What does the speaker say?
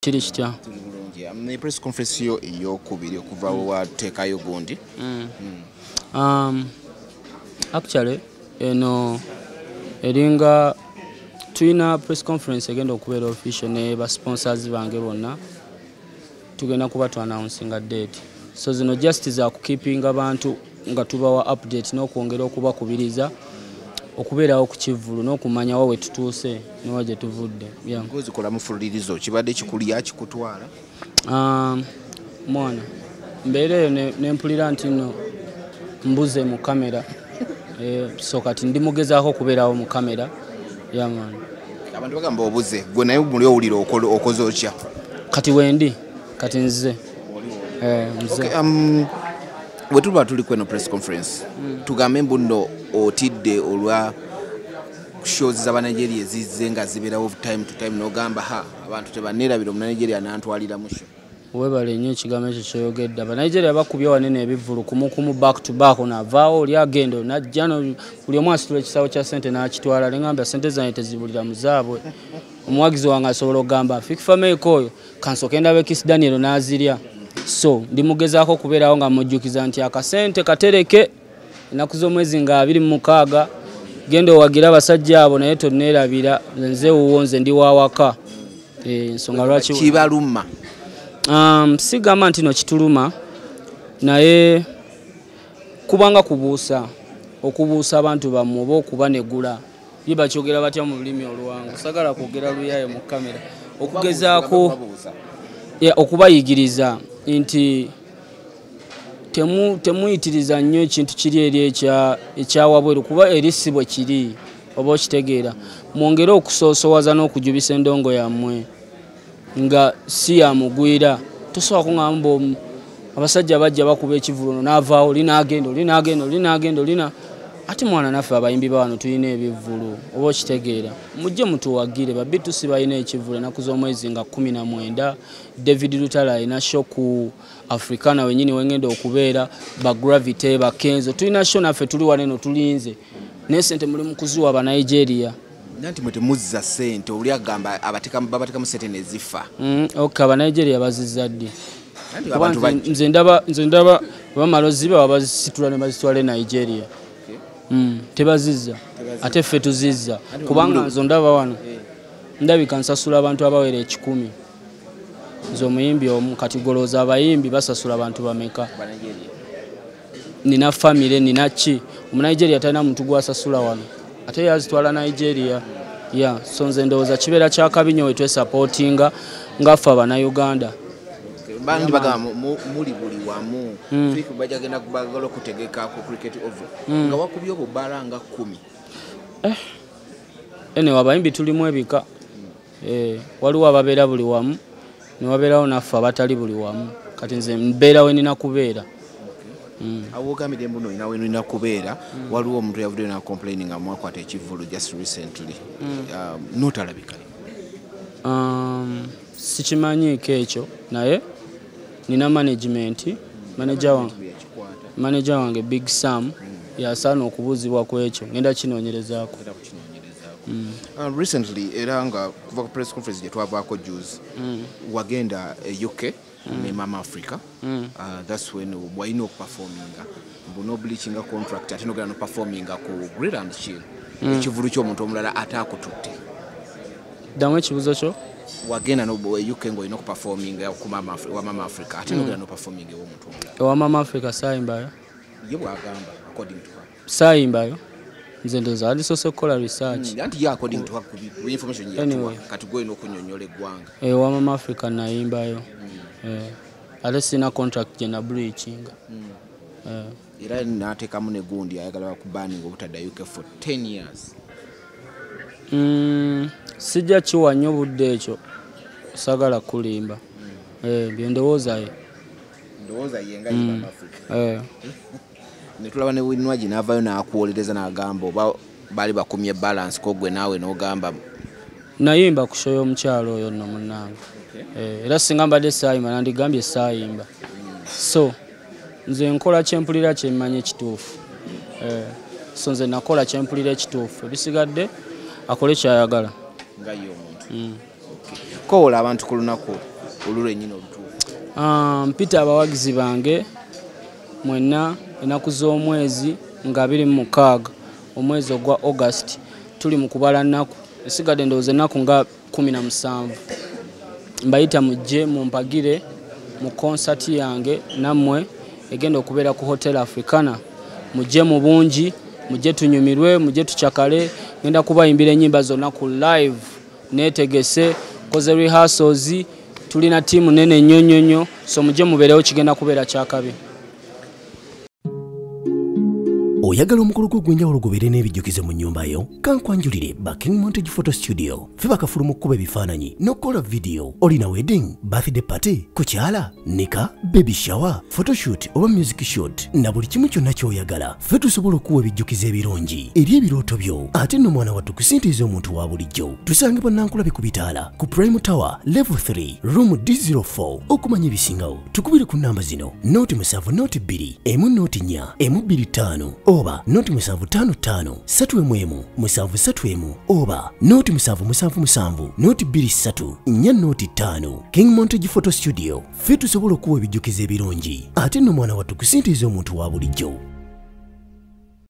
kiri kitya ne press conference yo eyokubiri okuva wateekayo gundi. Actually eno eringa tulina press conference egenda okubeera official ne ba sponsors bange bonna tugenda kuba tu announcing date. So zino just za kukeeping abantu nga tubawa update n'okwongera okubakubiriza okubeerawo ku kivulu n'okumanya wawe tutuuse ne waje tuvudde. Ngozi kola mufulirizo kibadde kikulya kikutwala. Mwana mbeereyo nempulira nti no mbuze mu kamera. So kati ndi mugezaako kubeerawo mu kamera. Man. Abantu bagamba obuze gwe naye muli owulira okoze otya kati wendi kati nze. Okay, we tuba tuli kweno press conference tugambe mbuno otidde olwa shows za Nigeria zizenga zibera of time to time no gamba ha abantu tebanerabira mu Nigeria nantwalira musho webale nnyo ekigambo ekyo kyeyogedde Nigeria bakubye wanene ebivulu kumukumu back to back na vaawo oli agendo najjano buli omu asitula ekisawo kya sente n'akitwala ngamba sente zange tezibulira muzaabwe omuwagizi wange asobola okugamba Fik Fameica oyo kansooke ndabe Kiss Daniel n'azirya. So ndi mugezaako kubeerawo nga mujjukiza nti akasente katereke ennaku z'omwezi nga 26 genda owagira abasajja abo naye tonneerabira nze wuwo nze ndi wawaka. Ensonga lwaki kibaluma sigamba nti no kituluma naye kubanga kubuusa okubuusa abantu bammwe oba okubanegula ye bakyogera batya mu lulimi oluwangu sagala kwogera luyayo mu kamera okugezaako okubayigiriza nti temuyitiriza nnyo ekintu kiri eri ekyawabweru kuba erisibwe kiri oba okitegeera mwongere okusoosowaza n'okujubisa endongo yammwe nga si yamugwira tosobola kuŋŋamba abasajja bajja bakuba ekivuluno n'avaawo linaagenda ate mwana naffe abayimbi bawano tulina ebivulu oba okitegeera mujje mutuwagire babitusi balina ekivulu ennaku z'omwezi nga 19 David Lutala alina show ku Africana wenyini wengenda okubeera ba Gravity ba Kenzo tulina show naffe tuli waneno tulinze ne sente muli mu kuziwa aba Nigeria nanti mwete muzza sente oli agamba babateka mu sente nezifa. Okay aba Nigeria bazizadde nze ndaba bamalozi babazisitula ne bazitwale Nigeria. Tebazizza ate ffe tuzizza kubanga nzo ndaba wano ndabika nsasula abantu abawera 10 nze omuyimbi omu kati golooza abayimbi basasula abantu bameka nina famire nina ki Omunigeria talina muntu gwasasula wano ate yazitwala Nigeria so nze ndowooza kibeera kyakabinyo we twesupportinga ngaffe Uganda. Bandi bagamba muli buli wamu Fik bajagenda kubagala okutegeka ku cricket over nga wakubye obubala nga 10. Ene wabayimbi tulimu ebika waliwo ababeera buli wamu ne wabeerawo naffe abatali buli wamu kati nze mbeera we nina kubeera. Awo gambide mbuno ina we nina kubeera waliwo omuntu yavudde na complaining amwakwata ekivulu just recently notalabika. Sikimanyiiko ekyo naye nina manager wange Big Sam yasaana okubuuzibwa ku ekyo ngenda kinoonyerezaako. Recently era nga kuva ku press conference gye twavaako juice wagenda UK ne Mama Africa that's when wayina okuperforminga mbuno bleachinga contract ate nogenda noperforminga ku Grill and Chill ekivulu ky'omuntu omulala ataakututte. Ddamu ekibuzo kyo wagenda no UK ngoyina okuperforminga ku Mama Africa ate nogenda noperforminga ew'omuntu omulala ewa Mama Africa saayimbayo ye bwagamba according to her saayimbayo nze ndowooza alisoose okukola research anti ye according to her ku information yatuwa kati goyina okunyonyola eggwanga ewa Mama Africa nayimbayo ate sina contract gye na bleachinga era n'ateekamu ne gundi ayagala kubanninga obutadda UK for 10 years. Sijja kiwa nnyo budde ekyo sagala kulimba bye ndowoozaye yenga Mama Africa. Netulaba ne Winwaji n'avaayo n'akuwolereza n'agamba oba bali bakumye balance ko gwe naawe n'ogamba nayimba ku show y'omukyalo oyo nno munnange era singa mbadde saayimba nandigambye saayimba so nze nkola kyempulira kyemmanyi ekituufu so nze nakola kyempulira ekituufu ebisigadde akole kyayagala nga ye omuntu. Kowola abantu ku lunaku olulwennyini olutuufu? Mpita abawagizi bange mwenna ennaku z'omwezi nga 26 omwezi ogwa August tuli mu kubala nnaku esigadde ndowooza ennaku nga 17 mbayita mujje mumpagire mu concert yange nammwe egenda okubeera ku Hotel Africana mujje mu bungi mujje tunyumirwe mujje tucakale ngenda kubayimbira ennyimba zonna ku live neetegese koze rehearsals tulina tiimu nene nnyonnyonnyo so mujje mubeerewo kigenda kubeera kyakabi. Oyagala omukolo gw'enjawulo gubeere n'ebijjukizo mu nnyumba yo kankwanjulire ba King Montage Photo Studio fe bakafulu mu kkuba ebifaananyi n'okukola video olina wedding birthday party kukyala nika baby shower photoshoot oba music shoot na buli kimu kyonna ky'oyagala fe tusobola okuwa ebijjukizo ebirungi eri ebirooto byo ate nno mwana wattu kusintiiza omuntu wa bulijjo tusange bannankulabe ku bitaala ku Prime Tower level 3 room D04 okumanya ebisingawo tukubire ku namba zino noti 7 noti 2 emu noti 4 emu 25 oba noti 755 3 731 oba noti 777 noti 23 4 noti 5 King Montage Photo Studio fe tusobola okuwa ebijjukizo ebirungi ate nno mwana wattu kusintiiza omuntu wa bulijjo.